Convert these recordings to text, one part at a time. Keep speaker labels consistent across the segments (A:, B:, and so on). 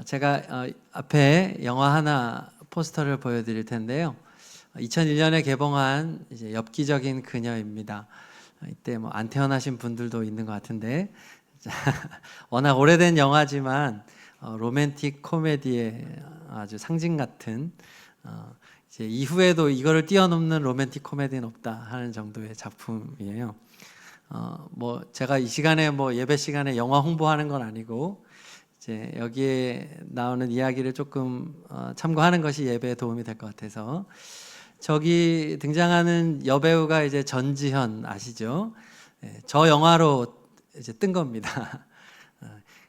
A: 제가 앞에 영화 하나 포스터를 보여드릴 텐데요. 2001년에 개봉한 이제 엽기적인 그녀입니다. 이때 뭐 안 태어나신 분들도 있는 것 같은데 워낙 오래된 영화지만 로맨틱 코미디의 아주 상징 같은 이제 이후에도 이거를 뛰어넘는 로맨틱 코미디는 없다 하는 정도의 작품이에요. 뭐 제가 이 시간에 뭐 예배 시간에 영화 홍보하는 건 아니고 이제 여기에 나오는 이야기를 조금 참고하는 것이 예배에 도움이 될 것 같아서 저기 등장하는 여배우가 이제 전지현 아시죠? 저 영화로 이제 뜬 겁니다.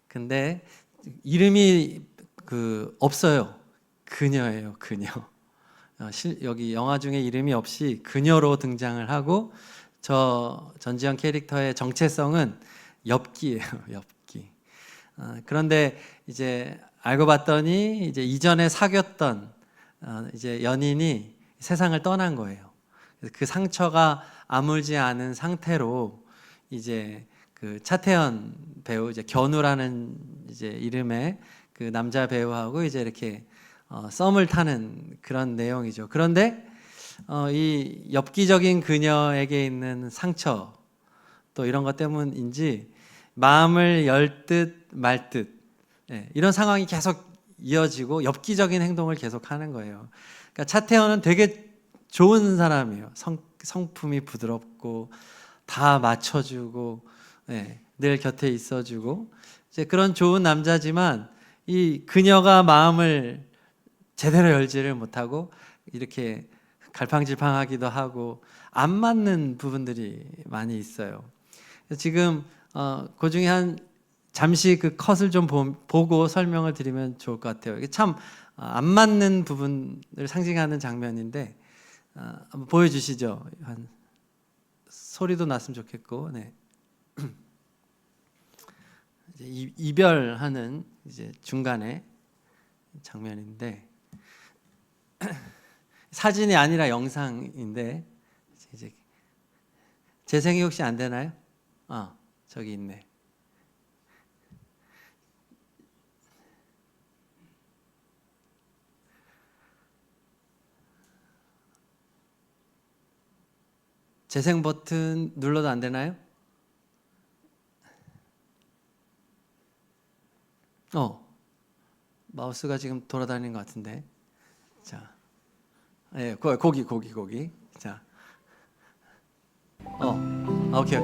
A: 근데 이름이 없어요. 그녀예요, 그녀. 여기 영화 중에 이름이 없이 그녀로 등장을 하고 저 전지현 캐릭터의 정체성은 엽기예요, 엽기. 그런데 이제 알고 봤더니 이제 이전에 사귀었던 이제 연인이 세상을 떠난 거예요. 그 상처가 아물지 않은 상태로 이제 그 차태현 배우 이제 견우라는 이제 이름의 그 남자 배우하고 이제 이렇게 썸을 타는 그런 내용이죠. 그런데 이 엽기적인 그녀에게 있는 상처 또 이런 것 때문인지 마음을 열 듯 말 듯 이런 상황이 계속 이어지고 엽기적인 행동을 계속 하는 거예요. 그러니까 차태현은 되게 좋은 사람이에요. 성품이 부드럽고 다 맞춰주고 늘 곁에 있어주고 이제 그런 좋은 남자지만 이 그녀가 마음을 제대로 열지를 못하고 이렇게 갈팡질팡하기도 하고 안 맞는 부분들이 많이 있어요. 지금 그 중에 한 잠시 그 컷을 좀 보고 설명을 드리면 좋을 것 같아요. 이게 참 안 맞는 부분을 상징하는 장면인데 한번 보여주시죠. 한 소리도 났으면 좋겠고, 네. 이제 이별하는 이제 중간에 장면인데 사진이 아니라 영상인데 이제 재생이 혹시 안 되나요? 저기 있네. 재생 버튼 눌러도 안 되나요? 마우스가 지금 돌아다니는 것 같은데. 자, 고기. 자, 오케이.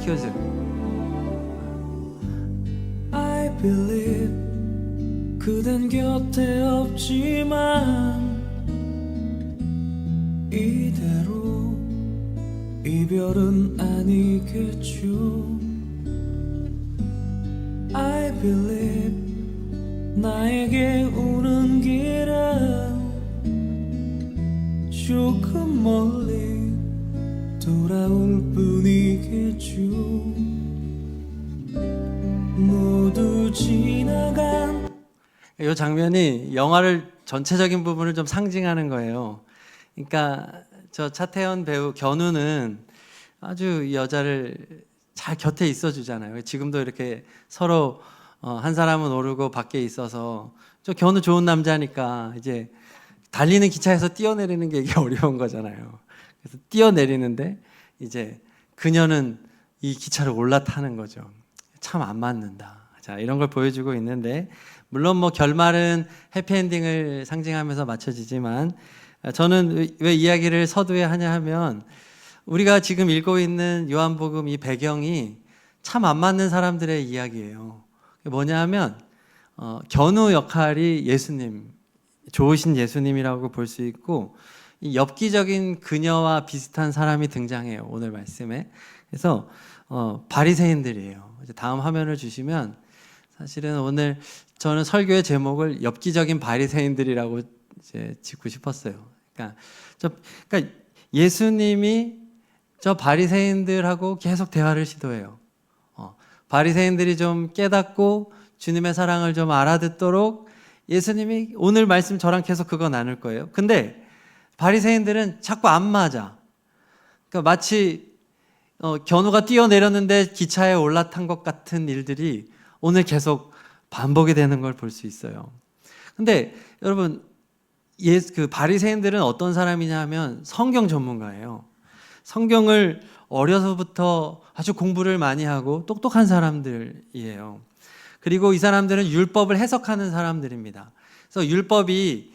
A: 키워주세요.
B: I believe 그댄 곁에 없지만 이대로 이별은 아니겠죠. I believe 나에게 오는 길은 조금 멀리 돌아올 뿐이겠죠. 모두 지나간
A: 이 장면이 영화를 전체적인 부분을 좀 상징하는 거예요. 그러니까 저 차태현 배우 견우는 아주 이 여자를 잘 곁에 있어주잖아요. 지금도 이렇게 서로 한 사람은 오르고 밖에 있어서 저 견우 좋은 남자니까 이제 달리는 기차에서 뛰어내리는 게 이게 어려운 거잖아요. 그래서 뛰어내리는데 이제 그녀는 이 기차를 올라타는 거죠. 참 안 맞는다. 자, 이런 걸 보여주고 있는데 물론 뭐 결말은 해피엔딩을 상징하면서 맞춰지지만 저는 왜 이야기를 서두에 하냐 하면 우리가 지금 읽고 있는 요한복음 이 배경이 참 안 맞는 사람들의 이야기예요. 뭐냐 하면 견우 역할이 예수님, 좋으신 예수님이라고 볼 수 있고 이 엽기적인 그녀와 비슷한 사람이 등장해요. 오늘 말씀에. 그래서 바리새인들이에요. 이제 다음 화면을 주시면 사실은 오늘 저는 설교의 제목을 엽기적인 바리새인들이라고 이제 짓고 싶었어요. 그러니까 예수님이 저 바리새인들하고 계속 대화를 시도해요. 바리새인들이 좀 깨닫고 주님의 사랑을 좀 알아듣도록 예수님이 오늘 말씀 저랑 계속 그거 나눌 거예요. 근데 바리새인들은 자꾸 안 맞아. 그러니까 마치 견우가 뛰어내렸는데 기차에 올라탄 것 같은 일들이 오늘 계속 반복이 되는 걸 볼 수 있어요. 근데 여러분, 그 바리새인들은 어떤 사람이냐 하면 성경 전문가예요. 성경을 어려서부터 아주 공부를 많이 하고 똑똑한 사람들이에요. 그리고 이 사람들은 율법을 해석하는 사람들입니다. 그래서 율법이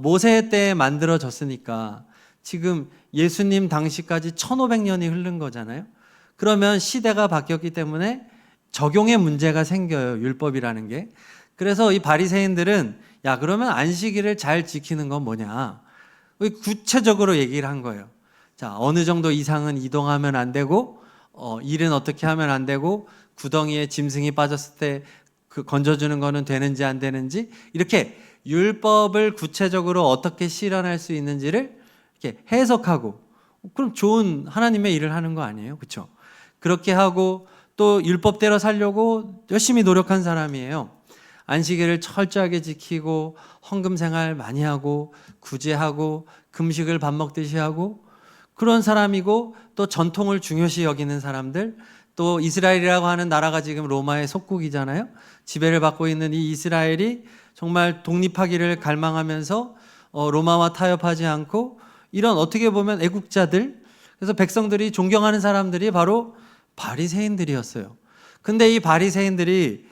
A: 모세 때 만들어졌으니까 지금 예수님 당시까지 1500년이 흐른 거잖아요. 그러면 시대가 바뀌었기 때문에 적용의 문제가 생겨요, 율법이라는 게. 그래서 이 바리새인들은 야, 그러면 안식일을 잘 지키는 건 뭐냐? 구체적으로 얘기를 한 거예요. 자, 어느 정도 이상은 이동하면 안 되고, 일은 어떻게 하면 안 되고, 구덩이에 짐승이 빠졌을 때 그 건져주는 거는 되는지 안 되는지, 이렇게 율법을 구체적으로 어떻게 실현할 수 있는지를 이렇게 해석하고, 그럼 좋은 하나님의 일을 하는 거 아니에요? 그렇죠? 그렇게 하고 또 율법대로 살려고 열심히 노력한 사람이에요. 안식일을 철저하게 지키고 헌금 생활 많이 하고 구제하고 금식을 밥 먹듯이 하고 그런 사람이고, 또 전통을 중요시 여기는 사람들, 또 이스라엘이라고 하는 나라가 지금 로마의 속국이잖아요. 지배를 받고 있는 이 이스라엘이 정말 독립하기를 갈망하면서 로마와 타협하지 않고 이런 어떻게 보면 애국자들, 그래서 백성들이 존경하는 사람들이 바로 바리새인들이었어요. 근데 이 바리새인들이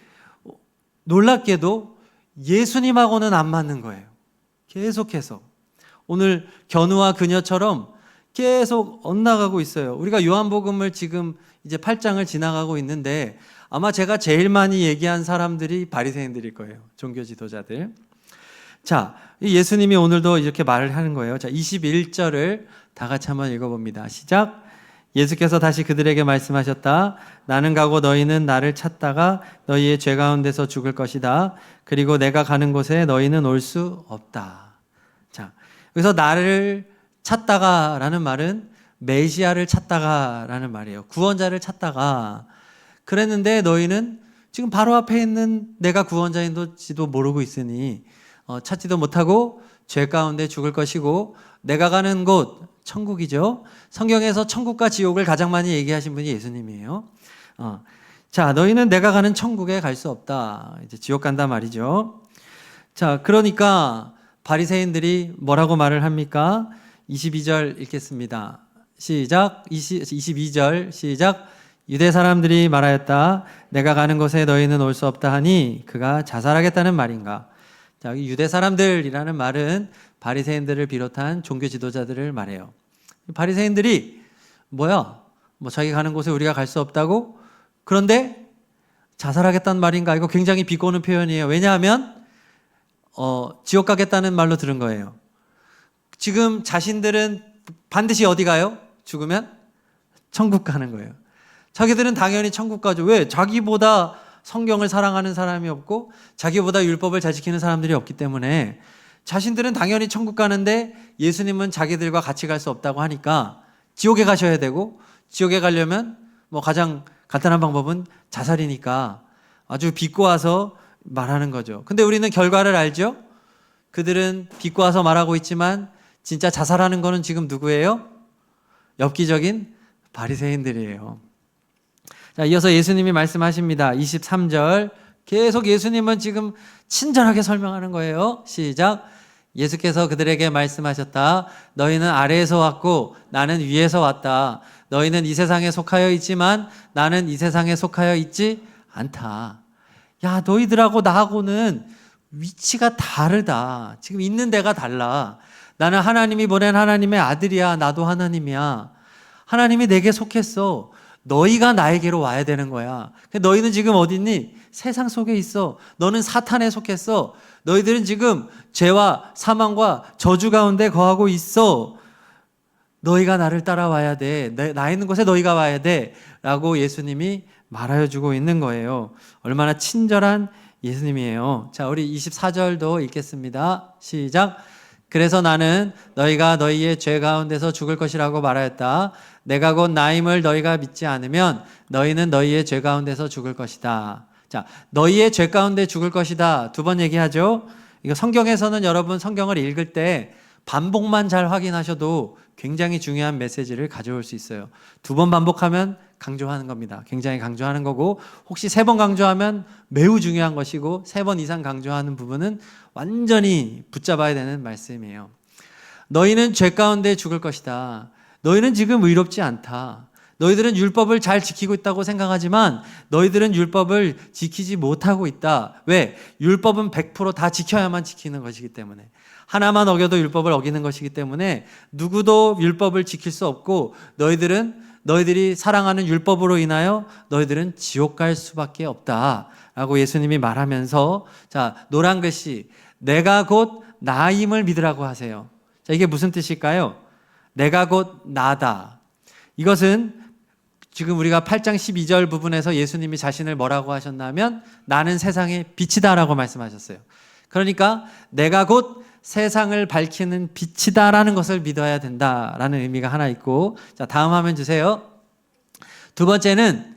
A: 놀랍게도 예수님하고는 안 맞는 거예요. 계속해서. 오늘 견우와 그녀처럼 계속 엇나가고 있어요. 우리가 요한복음을 지금 이제 8장을 지나가고 있는데 아마 제가 제일 많이 얘기한 사람들이 바리새인들일 거예요. 종교 지도자들. 자, 예수님이 오늘도 이렇게 말을 하는 거예요. 자, 21절을 다 같이 한번 읽어봅니다. 시작. 예수께서 다시 그들에게 말씀하셨다. 나는 가고 너희는 나를 찾다가 너희의 죄 가운데서 죽을 것이다. 그리고 내가 가는 곳에 너희는 올 수 없다. 자, 여기서 나를 찾다가라는 말은 메시아를 찾다가라는 말이에요. 구원자를 찾다가. 그랬는데 너희는 지금 바로 앞에 있는 내가 구원자인지도 모르고 있으니 찾지도 못하고 죄 가운데 죽을 것이고, 내가 가는 곳 천국이죠. 성경에서 천국과 지옥을 가장 많이 얘기하신 분이 예수님이에요. 자, 너희는 내가 가는 천국에 갈 수 없다. 이제 지옥 간다 말이죠. 자, 그러니까 바리새인들이 뭐라고 말을 합니까? 22절 읽겠습니다. 시작. 22절 시작. 유대 사람들이 말하였다. 내가 가는 곳에 너희는 올 수 없다 하니 그가 자살하겠다는 말인가? 자, 여기 유대 사람들이라는 말은 바리새인들을 비롯한 종교 지도자들을 말해요. 바리새인들이 뭐야? 자기 가는 곳에 우리가 갈 수 없다고? 그런데 자살하겠다는 말인가? 이거 굉장히 비꼬는 표현이에요. 왜냐하면 지옥 가겠다는 말로 들은 거예요. 지금 자신들은 반드시 어디 가요? 죽으면 천국 가는 거예요. 자기들은 당연히 천국 가죠. 왜? 자기보다 성경을 사랑하는 사람이 없고 자기보다 율법을 잘 지키는 사람들이 없기 때문에 자신들은 당연히 천국 가는데 예수님은 자기들과 같이 갈 수 없다고 하니까 지옥에 가셔야 되고, 지옥에 가려면 가장 간단한 방법은 자살이니까 아주 비꼬아서 말하는 거죠. 근데 우리는 결과를 알죠? 그들은 비꼬아서 말하고 있지만 진짜 자살하는 거는 지금 누구예요? 엽기적인 바리새인들이에요. 자, 이어서 예수님이 말씀하십니다. 23절. 계속 예수님은 지금 친절하게 설명하는 거예요. 시작. 예수께서 그들에게 말씀하셨다. 너희는 아래에서 왔고 나는 위에서 왔다. 너희는 이 세상에 속하여 있지만 나는 이 세상에 속하여 있지 않다. 야, 너희들하고 나하고는 위치가 다르다. 지금 있는 데가 달라. 나는 하나님이 보낸 하나님의 아들이야. 나도 하나님이야. 하나님이 내게 속했어. 너희가 나에게로 와야 되는 거야. 너희는 지금 어디 있니? 세상 속에 있어. 너는 사탄에 속했어. 너희들은 지금 죄와 사망과 저주 가운데 거하고 있어. 너희가 나를 따라와야 돼. 나 있는 곳에 너희가 와야 돼. 라고 예수님이 말하여 주고 있는 거예요. 얼마나 친절한 예수님이에요. 자, 우리 24절도 읽겠습니다. 시작. 그래서 나는 너희가 너희의 죄 가운데서 죽을 것이라고 말하였다. 내가 곧 나임을 너희가 믿지 않으면 너희는 너희의 죄 가운데서 죽을 것이다. 자, 너희의 죄 가운데 죽을 것이다. 두 번 얘기하죠. 이거 성경에서는 여러분 성경을 읽을 때 반복만 잘 확인하셔도 굉장히 중요한 메시지를 가져올 수 있어요. 2번 반복하면 강조하는 겁니다. 굉장히 강조하는 거고, 혹시 3번 강조하면 매우 중요한 것이고, 3번 이상 강조하는 부분은 완전히 붙잡아야 되는 말씀이에요. 너희는 죄 가운데 죽을 것이다. 너희는 지금 의롭지 않다. 너희들은 율법을 잘 지키고 있다고 생각하지만 너희들은 율법을 지키지 못하고 있다. 왜? 율법은 100% 다 지켜야만 지키는 것이기 때문에, 하나만 어겨도 율법을 어기는 것이기 때문에 누구도 율법을 지킬 수 없고, 너희들이 사랑하는 율법으로 인하여 너희들은 지옥 갈 수밖에 없다 라고 예수님이 말하면서, 자, 노란 글씨 내가 곧 나임을 믿으라고 하세요. 자, 이게 무슨 뜻일까요? 내가 곧 나다. 이것은 지금 우리가 8장 12절 부분에서 예수님이 자신을 뭐라고 하셨냐면 나는 세상의 빛이다라고 말씀하셨어요. 그러니까 내가 곧 세상을 밝히는 빛이다라는 것을 믿어야 된다라는 의미가 하나 있고, 자, 다음 화면 주세요. 2번째는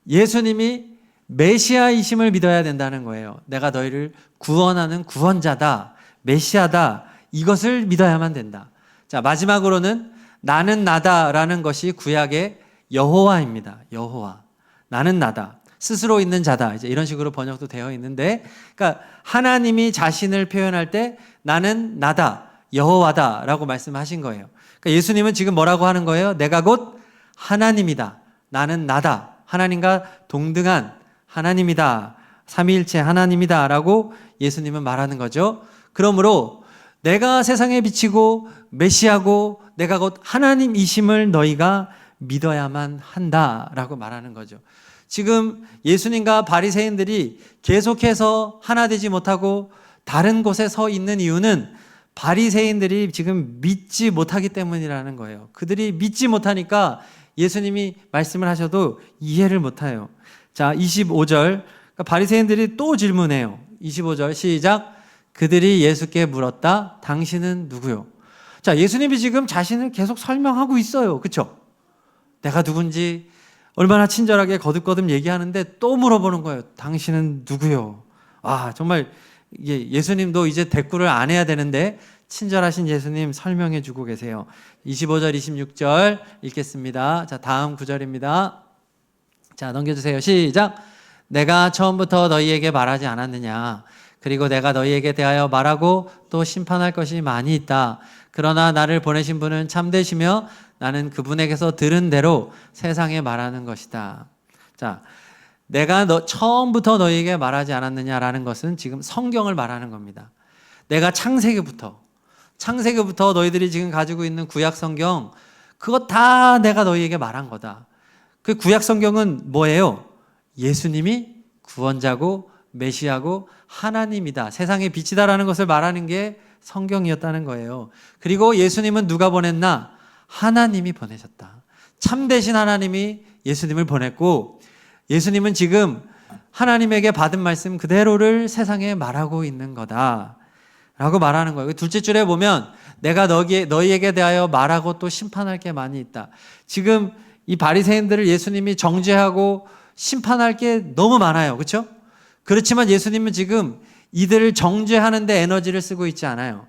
A: 예수님이 메시아이심을 믿어야 된다는 거예요. 내가 너희를 구원하는 구원자다, 메시아다, 이것을 믿어야만 된다. 자, 마지막으로는 나는 나다라는 것이 구약의 여호와입니다. 여호와. 나는 나다. 스스로 있는 자다. 이제 이런 식으로 번역도 되어 있는데, 그러니까 하나님이 자신을 표현할 때 나는 나다, 여호와다라고 말씀하신 거예요. 그러니까 예수님은 지금 뭐라고 하는 거예요? 내가 곧 하나님이다. 나는 나다. 하나님과 동등한 하나님이다. 삼위일체 하나님이다라고 예수님은 말하는 거죠. 그러므로 내가 세상에 비치고 메시아고 내가 곧 하나님이심을 너희가 믿어야만 한다라고 말하는 거죠. 지금 예수님과 바리새인들이 계속해서 하나 되지 못하고 다른 곳에 서 있는 이유는 바리새인들이 지금 믿지 못하기 때문이라는 거예요. 그들이 믿지 못하니까 예수님이 말씀을 하셔도 이해를 못해요. 자, 25절. 그러니까 바리새인들이 또 질문해요. 25절 시작. 그들이 예수께 물었다. 당신은 누구요? 자, 예수님이 지금 자신을 계속 설명하고 있어요. 그렇죠? 내가 누군지 얼마나 친절하게 거듭거듭 얘기하는데 또 물어보는 거예요. 당신은 누구요? 아, 정말 예수님도 이제 대꾸를 안 해야 되는데 친절하신 예수님 설명해 주고 계세요. 25절, 26절 읽겠습니다. 자, 다음 구절입니다. 자, 넘겨주세요. 시작. 내가 처음부터 너희에게 말하지 않았느냐? 그리고 내가 너희에게 대하여 말하고 또 심판할 것이 많이 있다. 그러나 나를 보내신 분은 참되시며 나는 그분에게서 들은 대로 세상에 말하는 것이다. 자, 내가 처음부터 너희에게 말하지 않았느냐라는 것은 지금 성경을 말하는 겁니다. 내가 창세기부터 너희들이 지금 가지고 있는 구약 성경, 그거 다 내가 너희에게 말한 거다. 그 구약 성경은 뭐예요? 예수님이 구원자고 메시아고 하나님이다, 세상의 빛이다라는 것을 말하는 게 성경이었다는 거예요. 그리고 예수님은 누가 보냈나? 하나님이 보내셨다. 참되신 하나님이 예수님을 보냈고, 예수님은 지금 하나님에게 받은 말씀 그대로를 세상에 말하고 있는 거다 라고 말하는 거예요. 둘째 줄에 보면 내가 너희에게 대하여 말하고 또 심판할 게 많이 있다. 지금 이 바리새인들을 예수님이 정죄하고 심판할 게 너무 많아요. 그렇죠? 그렇지만 예수님은 지금 이들을 정죄하는 데 에너지를 쓰고 있지 않아요.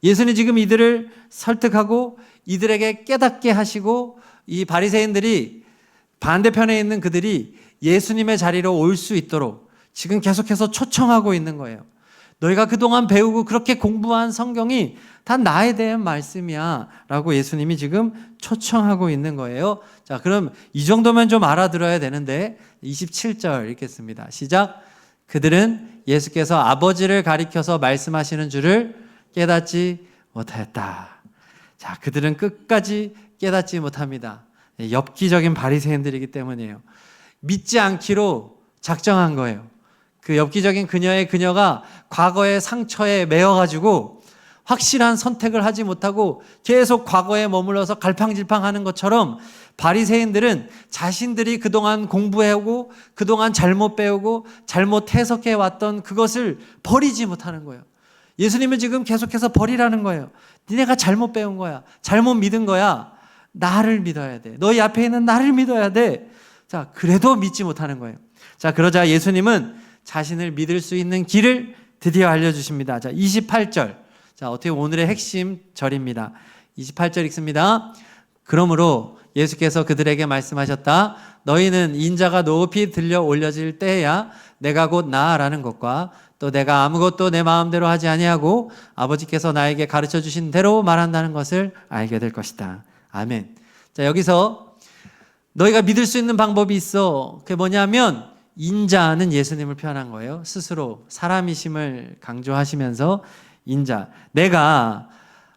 A: 예수님 지금 이들을 설득하고 이들에게 깨닫게 하시고, 이 바리새인들이 반대편에 있는 그들이 예수님의 자리로 올 수 있도록 지금 계속해서 초청하고 있는 거예요. 너희가 그동안 배우고 그렇게 공부한 성경이 다 나에 대한 말씀이야 라고 예수님이 지금 초청하고 있는 거예요. 자, 그럼 이 정도면 좀 알아들어야 되는데 27절 읽겠습니다. 시작. 그들은 예수께서 아버지를 가리켜서 말씀하시는 줄을 깨닫지 못하였다. 자, 그들은 끝까지 깨닫지 못합니다. 엽기적인 바리새인들이기 때문이에요. 믿지 않기로 작정한 거예요. 그 엽기적인 그녀가 과거의 상처에 매여가지고 확실한 선택을 하지 못하고 계속 과거에 머물러서 갈팡질팡하는 것처럼 바리새인들은 자신들이 그동안 공부해오고 그동안 잘못 배우고 잘못 해석해 왔던 그것을 버리지 못하는 거예요. 예수님은 지금 계속해서 버리라는 거예요. 니네가 잘못 배운 거야. 잘못 믿은 거야. 나를 믿어야 돼. 너희 앞에 있는 나를 믿어야 돼. 자, 그래도 믿지 못하는 거예요. 자, 그러자 예수님은 자신을 믿을 수 있는 길을 드디어 알려주십니다. 자, 28절. 자, 어떻게 오늘의 핵심 절입니다. 28절 읽습니다. 그러므로 예수께서 그들에게 말씀하셨다. 너희는 인자가 높이 들려 올려질 때야 내가 곧 나라는 것과 또 내가 아무것도 내 마음대로 하지 아니하고 아버지께서 나에게 가르쳐 주신 대로 말한다는 것을 알게 될 것이다. 아멘. 자, 여기서 너희가 믿을 수 있는 방법이 있어. 그게 뭐냐면 인자는 예수님을 표현한 거예요. 스스로 사람이심을 강조하시면서 인자. 내가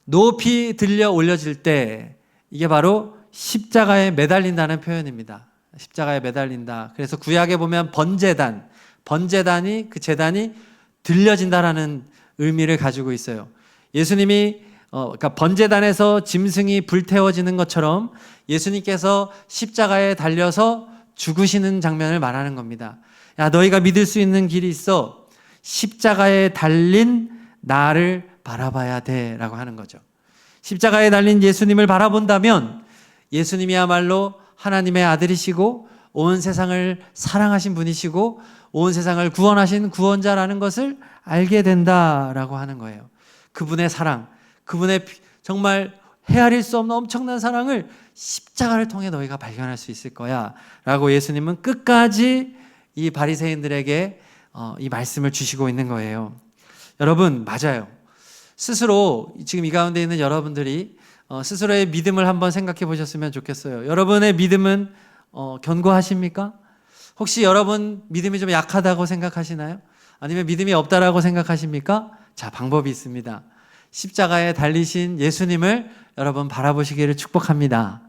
A: 높이 들려 올려질 때 이게 바로 십자가에 매달린다는 표현입니다. 십자가에 매달린다. 그래서 구약에 보면 번제단이 그 제단이 들려진다라는 의미를 가지고 있어요. 예수님이 그러니까 번제단에서 짐승이 불태워지는 것처럼 예수님께서 십자가에 달려서 죽으시는 장면을 말하는 겁니다. 야, 너희가 믿을 수 있는 길이 있어. 십자가에 달린 나를 바라봐야 돼라고 하는 거죠. 십자가에 달린 예수님을 바라본다면 예수님이야말로 하나님의 아들이시고 온 세상을 사랑하신 분이시고 온 세상을 구원하신 구원자라는 것을 알게 된다라고 하는 거예요. 그분의 사랑, 그분의 정말 헤아릴 수 없는 엄청난 사랑을 십자가를 통해 너희가 발견할 수 있을 거야 라고 예수님은 끝까지 이 바리새인들에게 이 말씀을 주시고 있는 거예요. 여러분, 맞아요. 스스로 지금 이 가운데 있는 여러분들이 스스로의 믿음을 한번 생각해 보셨으면 좋겠어요. 여러분의 믿음은 견고하십니까? 혹시 여러분 믿음이 좀 약하다고 생각하시나요? 아니면 믿음이 없다라고 생각하십니까? 자, 방법이 있습니다. 십자가에 달리신 예수님을 여러분 바라보시기를 축복합니다.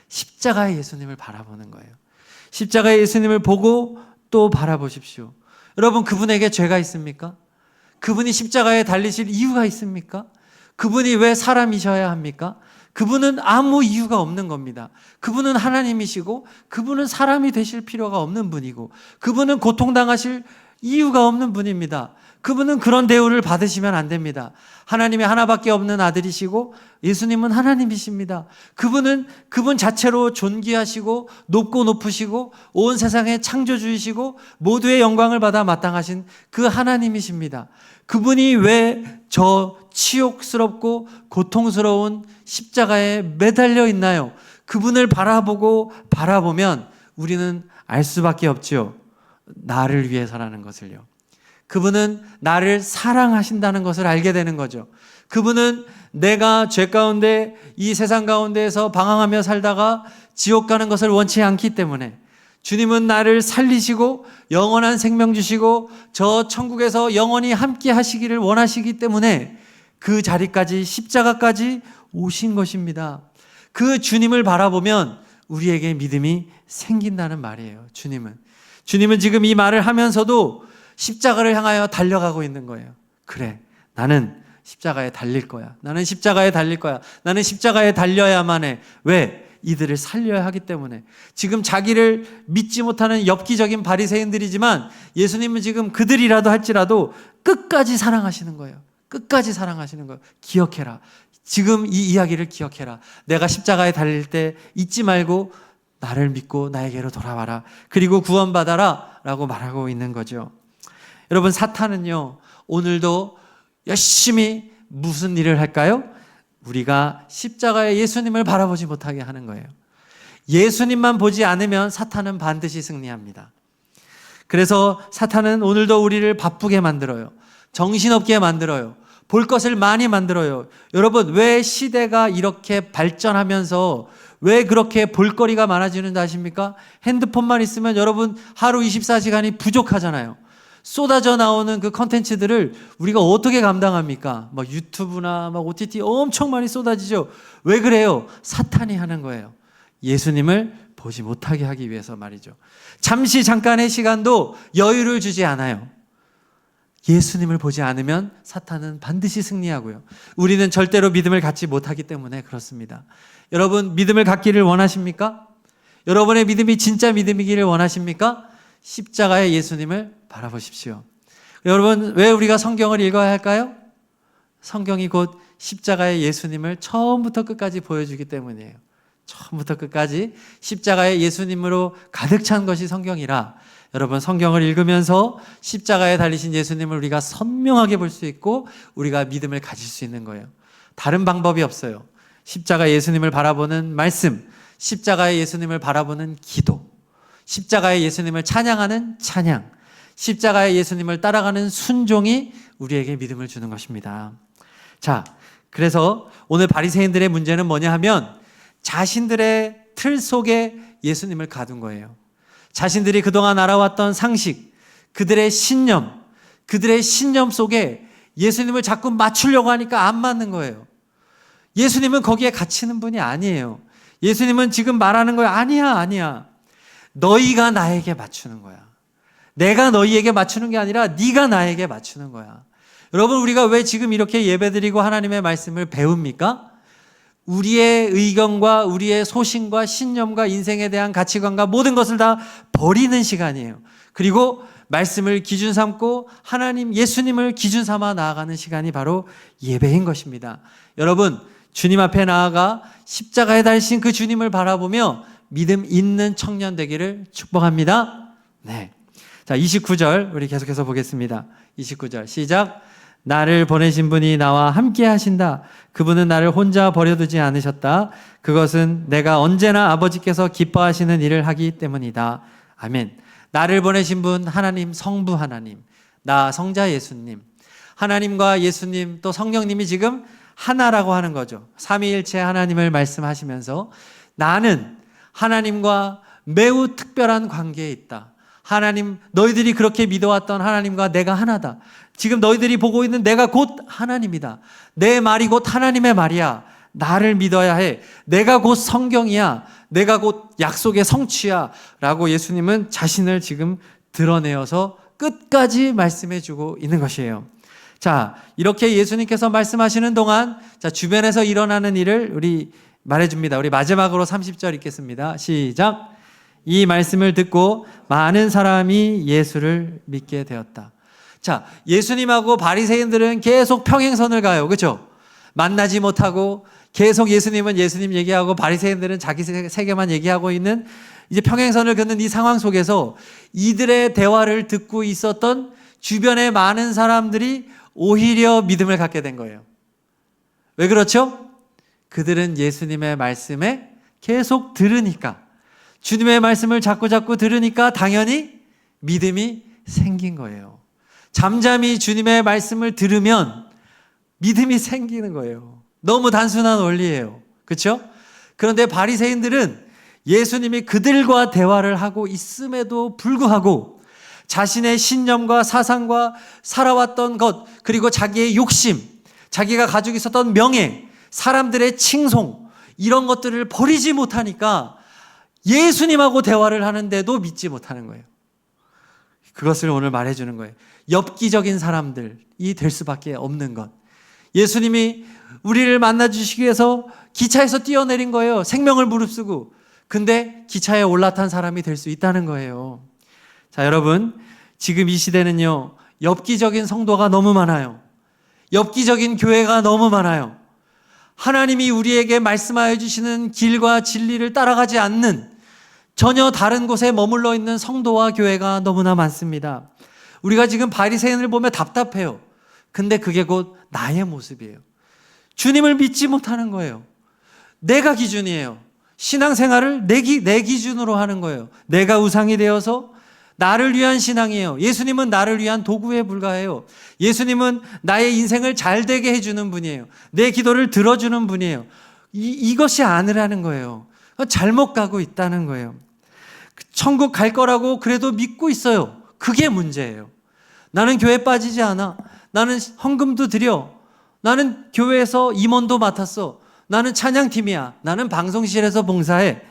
A: 십자가의 예수님을 바라보는 거예요. 십자가의 예수님을 보고 또 바라보십시오. 여러분, 그분에게 죄가 있습니까? 그분이 십자가에 달리실 이유가 있습니까? 그분이 왜 사람이셔야 합니까? 그분은 아무 이유가 없는 겁니다. 그분은 하나님이시고 그분은 사람이 되실 필요가 없는 분이고 그분은 고통당하실 이유가 없는 분입니다. 그분은 그런 대우를 받으시면 안 됩니다. 하나님이 하나밖에 없는 아들이시고 예수님은 하나님이십니다. 그분은 그분 자체로 존귀하시고 높고 높으시고 온 세상의 창조주이시고 모두의 영광을 받아 마땅하신 그 하나님이십니다. 그분이 왜 저 치욕스럽고 고통스러운 십자가에 매달려 있나요? 그분을 바라보면 우리는 알 수밖에 없지요. 나를 위해서라는 것을요. 그분은 나를 사랑하신다는 것을 알게 되는 거죠. 그분은 내가 죄 가운데 이 세상 가운데에서 방황하며 살다가 지옥 가는 것을 원치 않기 때문에 주님은 나를 살리시고 영원한 생명 주시고 저 천국에서 영원히 함께 하시기를 원하시기 때문에 그 자리까지 십자가까지 오신 것입니다. 그 주님을 바라보면 우리에게 믿음이 생긴다는 말이에요. 주님은 지금 이 말을 하면서도 십자가를 향하여 달려가고 있는 거예요. 그래, 나는 십자가에 달릴 거야. 나는 십자가에 달릴 거야. 나는 십자가에 달려야만 해. 왜? 이들을 살려야 하기 때문에. 지금 자기를 믿지 못하는 엽기적인 바리새인들이지만 예수님은 지금 그들이라도 할지라도 끝까지 사랑하시는 거예요. 끝까지 사랑하시는 거예요. 기억해라. 지금 이 이야기를 기억해라. 내가 십자가에 달릴 때 잊지 말고 나를 믿고 나에게로 돌아와라. 그리고 구원받아라 라고 말하고 있는 거죠. 여러분, 사탄은요 오늘도 열심히 무슨 일을 할까요? 우리가 십자가의 예수님을 바라보지 못하게 하는 거예요. 예수님만 보지 않으면 사탄은 반드시 승리합니다. 그래서 사탄은 오늘도 우리를 바쁘게 만들어요. 정신없게 만들어요. 볼 것을 많이 만들어요. 여러분, 왜 시대가 이렇게 발전하면서 왜 그렇게 볼거리가 많아지는지 아십니까? 핸드폰만 있으면 여러분 하루 24시간이 부족하잖아요. 쏟아져 나오는 그 컨텐츠들을 우리가 어떻게 감당합니까? 막 유튜브나 막 OTT 엄청 많이 쏟아지죠. 왜 그래요? 사탄이 하는 거예요. 예수님을 보지 못하게 하기 위해서 말이죠. 잠깐의 시간도 여유를 주지 않아요. 예수님을 보지 않으면 사탄은 반드시 승리하고요. 우리는 절대로 믿음을 갖지 못하기 때문에 그렇습니다. 여러분, 믿음을 갖기를 원하십니까? 여러분의 믿음이 진짜 믿음이기를 원하십니까? 십자가의 예수님을 바라보십시오. 여러분, 왜 우리가 성경을 읽어야 할까요? 성경이 곧 십자가의 예수님을 처음부터 끝까지 보여주기 때문이에요. 처음부터 끝까지 십자가의 예수님으로 가득 찬 것이 성경이라 여러분, 성경을 읽으면서 십자가에 달리신 예수님을 우리가 선명하게 볼 수 있고 우리가 믿음을 가질 수 있는 거예요. 다른 방법이 없어요. 십자가 예수님을 바라보는 말씀, 십자가의 예수님을 바라보는 기도, 십자가의 예수님을 찬양하는 찬양, 십자가의 예수님을 따라가는 순종이 우리에게 믿음을 주는 것입니다. 자, 그래서 오늘 바리새인들의 문제는 뭐냐 하면 자신들의 틀 속에 예수님을 가둔 거예요. 자신들이 그동안 알아왔던 상식, 그들의 신념 속에 예수님을 자꾸 맞추려고 하니까 안 맞는 거예요. 예수님은 거기에 갇히는 분이 아니에요. 예수님은 지금 말하는 거예요. 아니야. 너희가 나에게 맞추는 거야. 내가 너희에게 맞추는 게 아니라 네가 나에게 맞추는 거야. 여러분, 우리가 왜 지금 이렇게 예배드리고 하나님의 말씀을 배웁니까? 우리의 의견과 우리의 소신과 신념과 인생에 대한 가치관과 모든 것을 다 버리는 시간이에요. 그리고 말씀을 기준 삼고 하나님, 예수님을 기준 삼아 나아가는 시간이 바로 예배인 것입니다. 여러분, 주님 앞에 나아가 십자가에 달리신 그 주님을 바라보며 믿음 있는 청년 되기를 축복합니다. 네. 자, 29절 우리 계속해서 보겠습니다. 29절 시작. 나를 보내신 분이 나와 함께 하신다. 그분은 나를 혼자 버려두지 않으셨다. 그것은 내가 언제나 아버지께서 기뻐하시는 일을 하기 때문이다. 아멘. 나를 보내신 분 하나님, 성부 하나님, 나 성자 예수님, 하나님과 예수님 또 성령님이 지금 하나라고 하는 거죠. 삼위일체 하나님을 말씀하시면서 나는 하나님과 매우 특별한 관계에 있다. 하나님, 너희들이 그렇게 믿어왔던 하나님과 내가 하나다. 지금 너희들이 보고 있는 내가 곧 하나님이다. 내 말이 곧 하나님의 말이야. 나를 믿어야 해. 내가 곧 성경이야. 내가 곧 약속의 성취야. 라고 예수님은 자신을 지금 드러내어서 끝까지 말씀해주고 있는 것이에요. 자, 이렇게 예수님께서 말씀하시는 동안 자, 주변에서 일어나는 일을 우리 말해줍니다. 우리 마지막으로 30절 읽겠습니다. 시작. 이 말씀을 듣고 많은 사람이 예수를 믿게 되었다. 자, 예수님하고 바리새인들은 계속 평행선을 가요. 그렇죠? 만나지 못하고 계속 예수님은 예수님 얘기하고 바리새인들은 자기 세계만 얘기하고 있는 이제 평행선을 긋는 이 상황 속에서 이들의 대화를 듣고 있었던 주변의 많은 사람들이 오히려 믿음을 갖게 된 거예요. 왜 그렇죠? 그들은 예수님의 말씀에 계속 들으니까, 주님의 말씀을 자꾸 들으니까 당연히 믿음이 생긴 거예요. 잠잠히 주님의 말씀을 들으면 믿음이 생기는 거예요. 너무 단순한 원리예요. 그렇죠? 그런데 바리새인들은 예수님이 그들과 대화를 하고 있음에도 불구하고 자신의 신념과 사상과 살아왔던 것, 그리고 자기의 욕심, 자기가 가지고 있었던 명예, 사람들의 칭송, 이런 것들을 버리지 못하니까 예수님하고 대화를 하는데도 믿지 못하는 거예요. 그것을 오늘 말해주는 거예요. 엽기적인 사람들이 될 수밖에 없는 것. 예수님이 우리를 만나주시기 위해서 기차에서 뛰어내린 거예요. 생명을 무릅쓰고. 근데 기차에 올라탄 사람이 될 수 있다는 거예요. 자, 여러분, 지금 이 시대는요, 엽기적인 성도가 너무 많아요. 엽기적인 교회가 너무 많아요. 하나님이 우리에게 말씀하여 주시는 길과 진리를 따라가지 않는 전혀 다른 곳에 머물러 있는 성도와 교회가 너무나 많습니다. 우리가 지금 바리새인을 보며 답답해요. 근데 그게 곧 나의 모습이에요. 주님을 믿지 못하는 거예요. 내가 기준이에요. 신앙생활을 내 기준으로 하는 거예요. 내가 우상이 되어서 나를 위한 신앙이에요. 예수님은 나를 위한 도구에 불과해요. 예수님은 나의 인생을 잘 되게 해주는 분이에요. 내 기도를 들어주는 분이에요. 이것이 아니라는 거예요. 잘못 가고 있다는 거예요. 천국 갈 거라고 그래도 믿고 있어요. 그게 문제예요. 나는 교회 빠지지 않아. 나는 헌금도 드려. 나는 교회에서 임원도 맡았어. 나는 찬양팀이야. 나는 방송실에서 봉사해.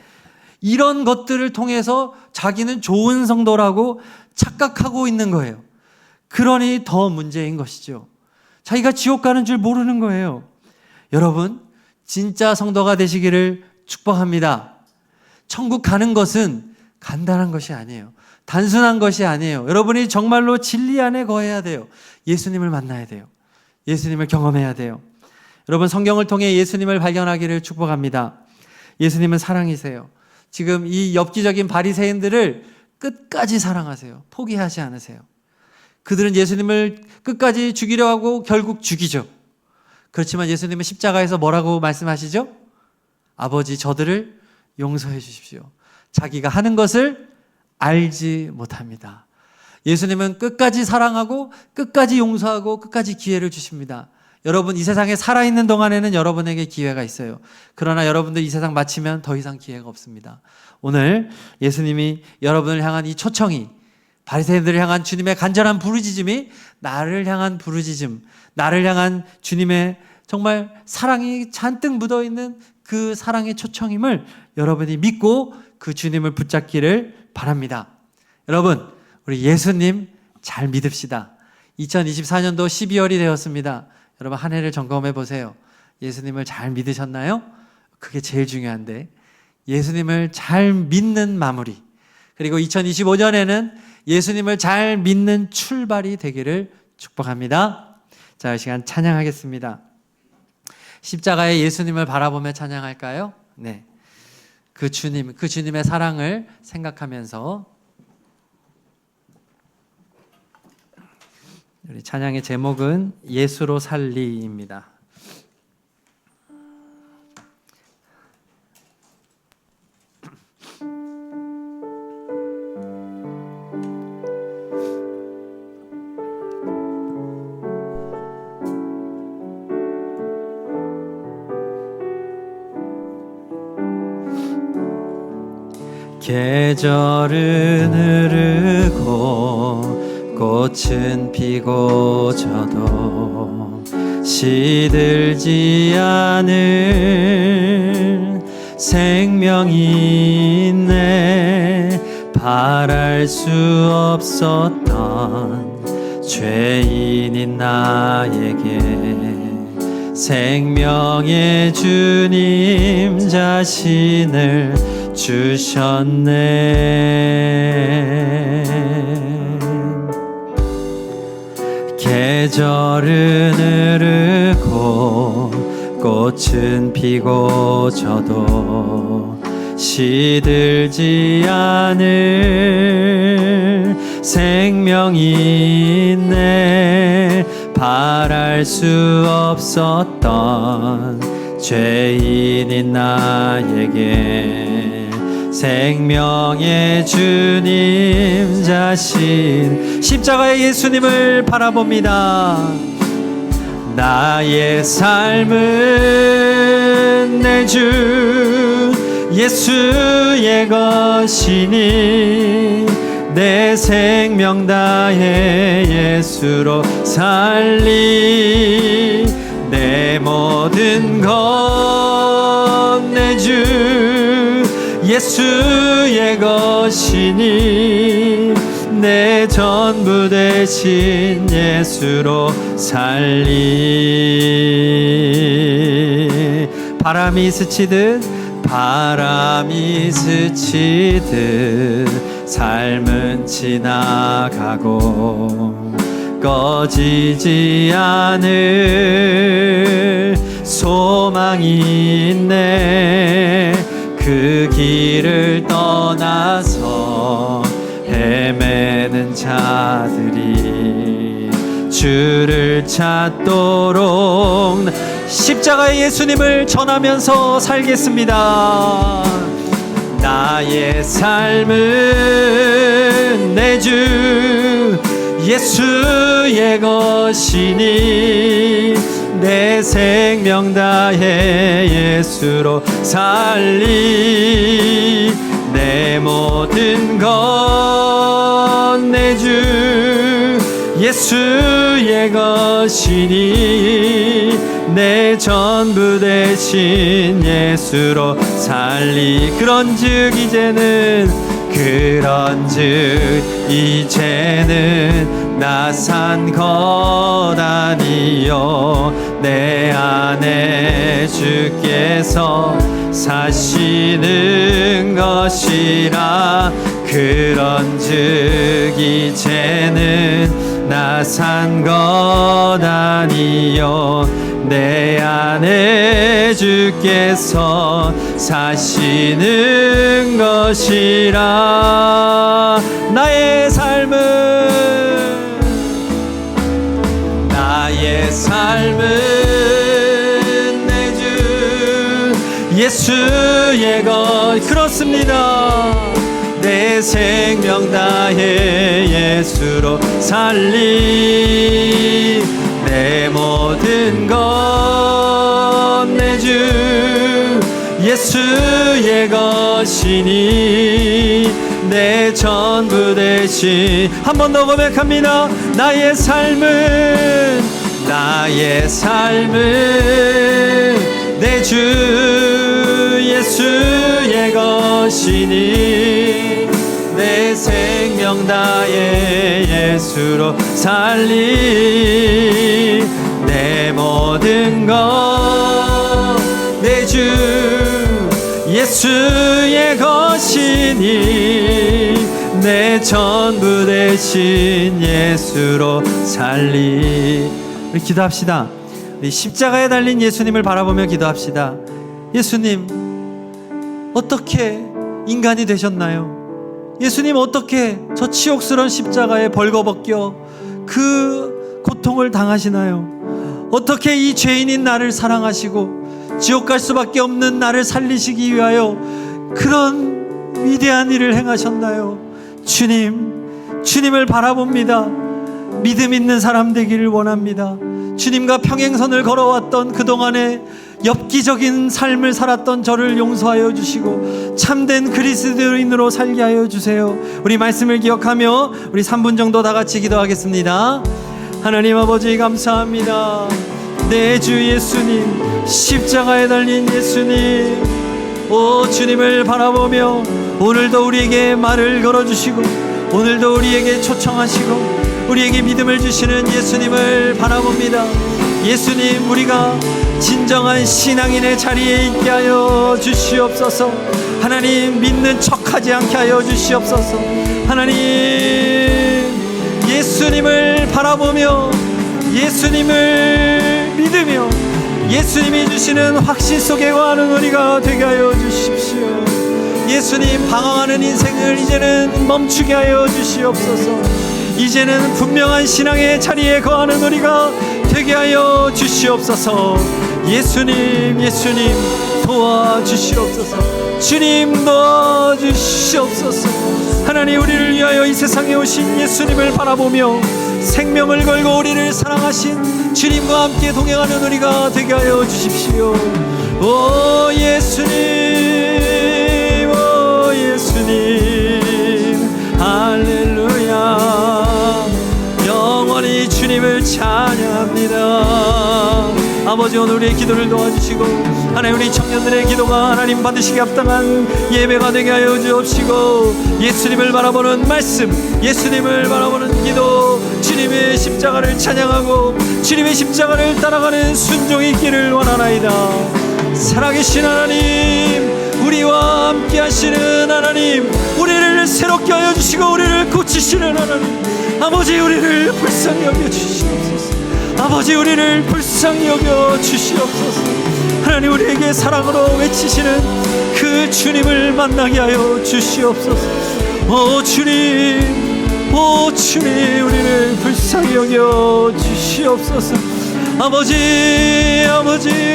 A: 이런 것들을 통해서 자기는 좋은 성도라고 착각하고 있는 거예요. 그러니 더 문제인 것이죠. 자기가 지옥 가는 줄 모르는 거예요. 여러분, 진짜 성도가 되시기를 축복합니다. 천국 가는 것은 간단한 것이 아니에요. 단순한 것이 아니에요. 여러분이 정말로 진리 안에 거해야 돼요. 예수님을 만나야 돼요. 예수님을 경험해야 돼요. 여러분, 성경을 통해 예수님을 발견하기를 축복합니다. 예수님은 사랑이세요. 지금 이 엽기적인 바리새인들을 끝까지 사랑하세요. 포기하지 않으세요. 그들은 예수님을 끝까지 죽이려 하고 결국 죽이죠. 그렇지만 예수님은 십자가에서 뭐라고 말씀하시죠? 아버지, 저들을 용서해 주십시오. 자기가 하는 것을 알지 못합니다. 예수님은 끝까지 사랑하고 끝까지 용서하고 끝까지 기회를 주십니다. 여러분, 이 세상에 살아있는 동안에는 여러분에게 기회가 있어요. 그러나 여러분들 이 세상 마치면 더 이상 기회가 없습니다. 오늘 예수님이 여러분을 향한 이 초청이, 바리새인들을 향한 주님의 간절한 부르짖음이 나를 향한 부르짖음, 나를 향한 주님의 정말 사랑이 잔뜩 묻어있는 그 사랑의 초청임을 여러분이 믿고 그 주님을 붙잡기를 바랍니다. 여러분, 우리 예수님 잘 믿읍시다. 2024년도 12월이 되었습니다. 여러분, 한 해를 점검해 보세요. 예수님을 잘 믿으셨나요? 그게 제일 중요한데, 예수님을 잘 믿는 마무리, 그리고 2025년에는 예수님을 잘 믿는 출발이 되기를 축복합니다. 자, 이 시간 찬양하겠습니다. 십자가의 예수님을 바라보며 찬양할까요? 네. 그 주님, 그 주님의 사랑을 생각하면서 우리 찬양의 제목은 예수로 살리입니다. 계절은 흐르고 꽃은 피고 져도 시들지 않을 생명이 있네. 바랄 수 없었던 죄인인 나에게 생명의 주님 자신을 주셨네. 계절은 흐르고 꽃은 피고 져도 시들지 않을 생명이 있네. 바랄 수 없었던 죄인인 나에게 생명의 주님 자신, 십자가의 예수님을 바라봅니다. 나의 삶은 내 주 예수의 것이니 내 생명 다해 예수로 살리. 내 모든 것 내 주 예수의 것이니 내 전부 되신 예수로 살리. 바람이 스치듯 삶은 지나가고 꺼지지 않을 소망이 있네. 그 길을 떠나서 헤매는 자들이 주를 찾도록 십자가의 예수님을 전하면서 살겠습니다. 나의 삶은 내 주 예수의 것이니 내 생명 다해 예수로 살리. 내 모든 것 내 주 예수의 것이니 내 전부 되신 예수로 살리. 그런즉 이제는 나 산 것 아니요 내 안에 주께서 사시는 것이라. 그런즉 이제는 나 산 것 아니요 내 안에 주께서 사시는 것이라. 나의 삶은 내 주 예수의 것. 그렇습니다. 내 생명 다해 예수로 살리. 내 모든 것 내 주 예수의 것이니 내 전부 대신. 한 번 더 고백합니다. 나의 삶은 내 주 예수의 것이니 내 생명 다해 예수로 살리. 내 모든 것 내 주 예수의 것이니 내 전부 대신 예수로 살리. 우리 기도합시다. 우리 십자가에 달린 예수님을 바라보며 기도합시다. 예수님, 어떻게 인간이 되셨나요? 예수님, 어떻게 저 치욕스러운 십자가에 벌거벗겨 그 고통을 당하시나요? 어떻게 이 죄인인 나를 사랑하시고 지옥 갈 수밖에 없는 나를 살리시기 위하여 그런 위대한 일을 행하셨나요? 주님을 바라봅니다. 믿음 있는 사람 되기를 원합니다. 주님과 평행선을 걸어왔던 그동안의 엽기적인 삶을 살았던 저를 용서하여 주시고 참된 그리스도인으로 살게 하여 주세요. 우리 말씀을 기억하며 우리 3분 정도 다 같이 기도하겠습니다. 하나님 아버지, 감사합니다. 내 주 예수님, 십자가에 달린 예수님, 오 주님을 바라보며 오늘도 우리에게 말을 걸어주시고 오늘도 우리에게 초청하시고 우리에게 믿음을 주시는 예수님을 바라봅니다. 예수님, 우리가 진정한 신앙인의 자리에 있게 하여 주시옵소서. 하나님, 믿는 척하지 않게 하여 주시옵소서. 하나님, 예수님을 바라보며 예수님을 믿으며 예수님이 주시는 확신 속에 거하는 우리가 되게 하여 주십시오. 예수님, 방황하는 인생을 이제는 멈추게 하여 주시옵소서. 이제는 분명한 신앙의 자리에 거하는 우리가 되게 하여 주시옵소서. 예수님 도와주시옵소서. 주님 도와주시옵소서. 하나님, 우리를 위하여 이 세상에 오신 예수님을 바라보며 생명을 걸고 우리를 사랑하신 주님과 함께 동행하는 우리가 되게 하여 주십시오. 오 예수님, 오 예수님, 할렐루야. 영원히 주님을 찬양합니다. 아버지, 오늘 우리의 기도를 도와주시고 하나님, 우리 청년들의 기도가 하나님 받으시기 합당한 예배가 되게 하여 주옵시고 예수님을 바라보는 말씀, 예수님을 바라보는 기도, 주님의 십자가를 찬양하고 주님의 십자가를 따라가는 순종이 있기를 원하나이다. 살아계신 하나님, 우리와 함께 하시는 하나님, 우리를 새롭게 하여 주시고 우리를 고치시는 하나님, 아버지, 우리를 불쌍히 여겨 주시옵소서. 아버지, 우리를 불쌍히 여겨 주시옵소서. 하나님, 우리에게 사랑으로 외치시는 그 주님을 만나게 하여 주시옵소서. 오 주님, 오 주님, 우리를 불쌍히 여겨 주시옵소서. 아버지,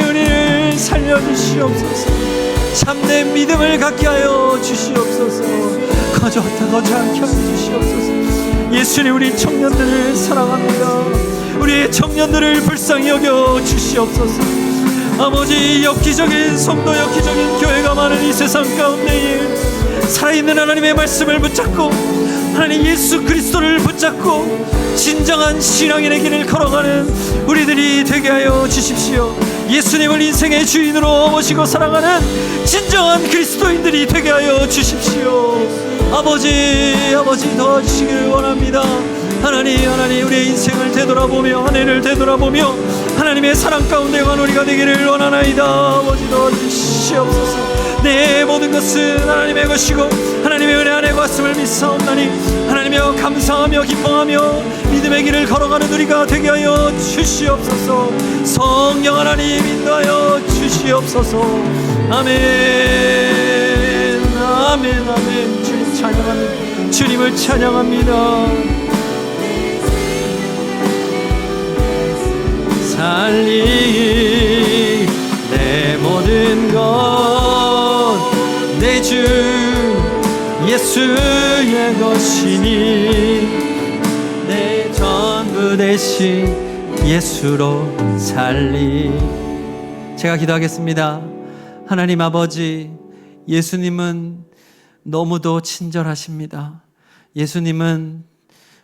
A: 우리를 살려주시옵소서. 참된 믿음을 갖게 하여 주시옵소서. 거저었다 거저 않게 하여 주시옵소서. 예수님, 우리 청년들을 사랑합니다. 우리 청년들을 불쌍히 여겨 주시옵소서. 아버지, 엽기적인 성도, 엽기적인 교회가 많은 이 세상 가운데에 살아있는 하나님의 말씀을 붙잡고 하나님 예수 그리스도를 붙잡고 진정한 신앙인의 길을 걸어가는 우리들이 되게 하여 주십시오. 예수님을 인생의 주인으로 모시고 살아가는 진정한 그리스도인들이 되게 하여 주십시오. 아버지 도와주시기를 원합니다. 하나님, 우리의 인생을 되돌아보며 한 해를 되돌아보며 하나님의 사랑 가운데 간 우리가 되기를 원하나이다. 아버지 도와주시옵소서. 내 모든 것은 하나님의 것이고 하나님의 은혜 안에 왔음을 믿사옵나니 하나님여 감사하며 기뻐하며 믿음의 길을 걸어가는 우리가 되게 하여 주시옵소서. 성령 하나님 인도하여 주시옵소서. 아멘 아멘 아멘. 주님 찬양합니다. 주님을 찬양합니다. 살리 내 모든 것 내 주 예수의 것이니 내 전부 대신 예수로 살리. 제가 기도하겠습니다. 하나님 아버지, 예수님은 너무도 친절하십니다. 예수님은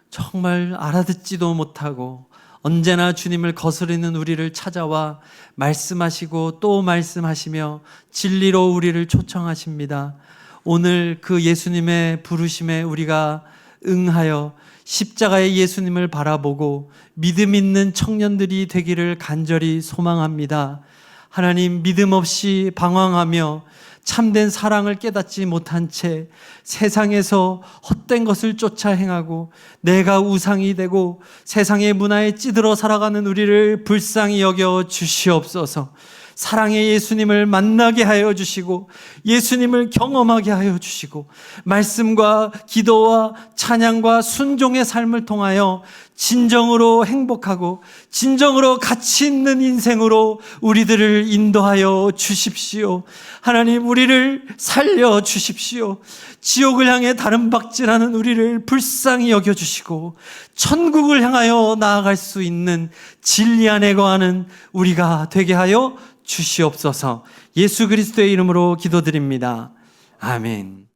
A: 정말 알아듣지도 못하고 언제나 주님을 거스르는 우리를 찾아와 말씀하시고 또 말씀하시며 진리로 우리를 초청하십니다. 오늘 그 예수님의 부르심에 우리가 응하여 십자가의 예수님을 바라보고 믿음 있는 청년들이 되기를 간절히 소망합니다. 하나님, 믿음 없이 방황하며 참된 사랑을 깨닫지 못한 채 세상에서 헛된 것을 쫓아 행하고 내가 우상이 되고 세상의 문화에 찌들어 살아가는 우리를 불쌍히 여겨 주시옵소서. 사랑의 예수님을 만나게 하여 주시고 예수님을 경험하게 하여 주시고 말씀과 기도와 찬양과 순종의 삶을 통하여 진정으로 행복하고 진정으로 가치 있는 인생으로 우리들을 인도하여 주십시오. 하나님, 우리를 살려 주십시오. 지옥을 향해 다름박질하는 우리를 불쌍히 여겨주시고 천국을 향하여 나아갈 수 있는 진리 안에 거하는 우리가 되게 하여 주시옵소서. 예수 그리스도의 이름으로 기도드립니다. 아멘.